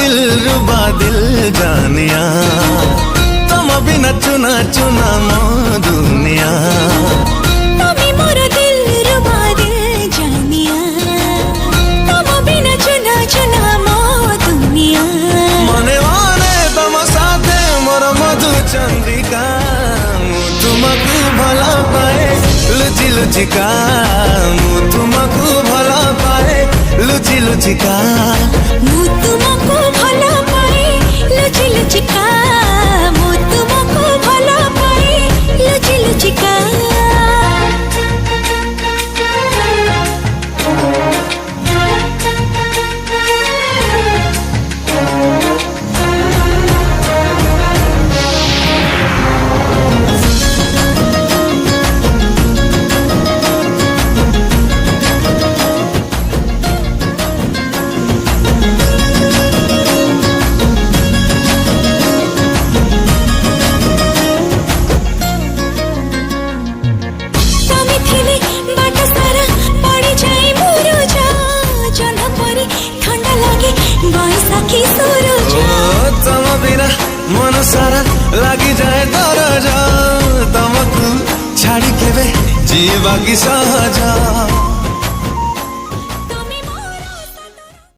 दिल रुबा दिल जानिया तुम बिना चुना चुना मो दुनिया তুমি মোর দিল রুবা দিল জানিয়া তুমি বিনা চুনা চুনা মো দুনিয়া मने मने तुम साथे मोर मधु चंद्रिका तुमको भला पाए लुचि लुचिका तुमको भला पाए लुचि लुचिका मु तुमको भला पाए लुचि लुचिका मु तुमको भला पाए लुचि लुचिका तम बिना मन सारा लगी जाए दरज तुमको छाड़ी केवे जीवा की सहज